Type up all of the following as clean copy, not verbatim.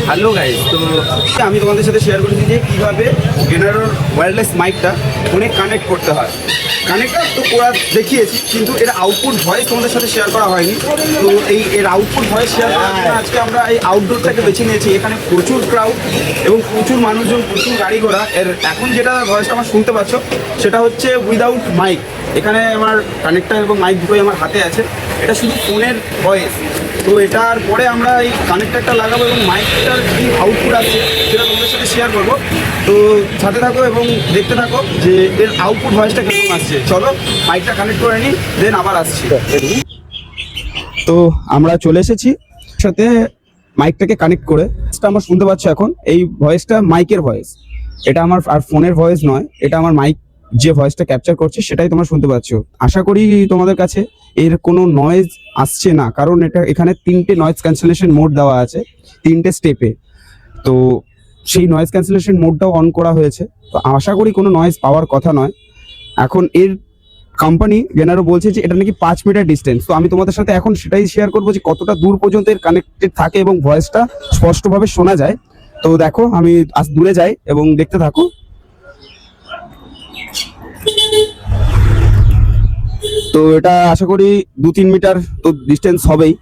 Hello guys, তো আমি তোমাদের সাথে শেয়ার করেছি যে কীভাবে গেনারোর ওয়্যারলেস মাইকটা ফোনে কানেক্ট করতে হয়। কানেক্টটা তো করা দেখিয়েছি, কিন্তু এর আউটপুট ভয়েস তোমাদের সাথে শেয়ার করা হয়নি। তো এর আউটপুট ভয়েস শেয়ার করার জন্য আজকে আমরা এই আউটডোরটাকে বেছে নিয়েছি। এখানে প্রচুর ক্রাউড এবং প্রচুর মানুষজন, প্রচুর গাড়ি ঘোড়া। এর এখন যেটা ভয়েসটা আমার শুনতে পাচ্ছ সেটা হচ্ছে উইদাউট মাইক। এখানে আমার কানেক্টার এবং মাইক দুটোই আমার হাতে আছে। এটা শুধু ফোনের ভয়েস। তো এটার পরে আমরা এই কানেক্টারটা লাগাবো এবং মাইকটার কী আউটপুট আছে সেটা তোমাদের সাথে শেয়ার করবো। তো সাথে থাকো এবং দেখতে থাকো যে এর আউটপুট ভয়েসটা কেমন আসছে। চলো মাইকটা কানেক্ট করে নিই, দেন আবার আসছি। তো আমরা চলে এসেছি সাথে মাইকটাকে কানেক্ট করে। এটা আমার শুনতে পাচ্ছ এখন, এই ভয়েসটা মাইকের ভয়েস। এটা আমার আর ফোনের ভয়েস নয়, এটা আমার মাইক যে ভয়েসটা ক্যাপচার করছে সেটাই তোমরা শুনতে পাচ্ছ। আশা করি তোমাদের কাছে এর কোনো নয়েজ আসছে না, কারণ এখানে 3টে নয়েজ ক্যান্সেলেশন মোড দেওয়া আছে 3টে স্টেপে। তো সেই নয়েজ ক্যান্সেলেশন মোডটাও অন করা হয়েছে। তো আশা করি কোনো নয়েজ পাওয়ার কথা নয়। এখন এর কোম্পানি গেনারো বলছে যে এটা নাকি 5 মিটার ডিস্টেন্স। তো আমি তোমাদের সাথে এখন সেটাই শেয়ার করবো যে কতটা দূর পর্যন্ত এর কানেক্টেড থাকে এবং ভয়েসটা স্পষ্টভাবে শোনা যায়। তো দেখো, আমি আজ দূরে যাই এবং দেখতে থাকো। তো এটা আশা করি 2-3 মিটার তো ডিস্টেন্স হবেই।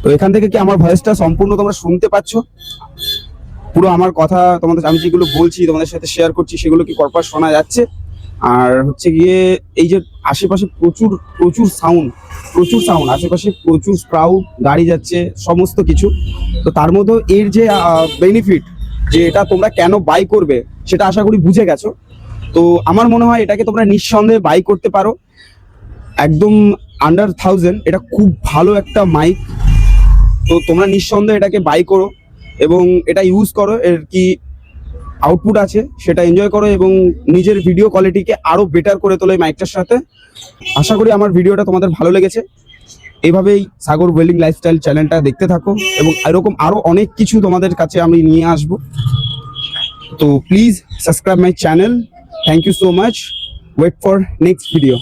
তো এখান থেকে কি আমার ভয়েসটা সম্পূর্ণ তোমরা শুনতে পাচ্ছ? পুরো আমার কথা তোমাদের, আমি যেগুলো বলছি তোমাদের সাথে শেয়ার করছি সেগুলো কি প্রপার শোনা যাচ্ছে? আর হচ্ছে গিয়ে এই যে আশেপাশে প্রচুর প্রচুর সাউন্ড, আশেপাশে প্রচুর ক্রাউড, গাড়ি যাচ্ছে, সমস্ত কিছু। তো তার মধ্যেও এর যে বেনিফিট, যে এটা তোমরা কেন বাই করবে সেটা আশা করি বুঝে গেছো। তো আমার মনে হয় এটাকে তোমরা নিঃসন্দেহে বাই করতে পারো। একদম আন্ডার 1000, এটা খুব ভালো একটা মাইক। তো তোমরা নিঃসন্দেহে এটাকে বাই করো এবং এটা ইউজ করো। এর কি আউটপুট আছে সেটা এনজয় করো এবং নিজের ভিডিও কোয়ালিটিকে আরো বেটার করে তোলো এই মাইকটার সাথে। আশা করি আমার ভিডিওটা তোমাদের ভালো লেগেছে। এইভাবেই সাগর ওয়েল্ডিং লাইফস্টাইল চ্যানেলটা দেখতে থাকো এবং এরকম আরো অনেক কিছু তোমাদের কাছে আমি নিয়ে আসবো। তো please subscribe my channel. Thank you so much. Wait for next video.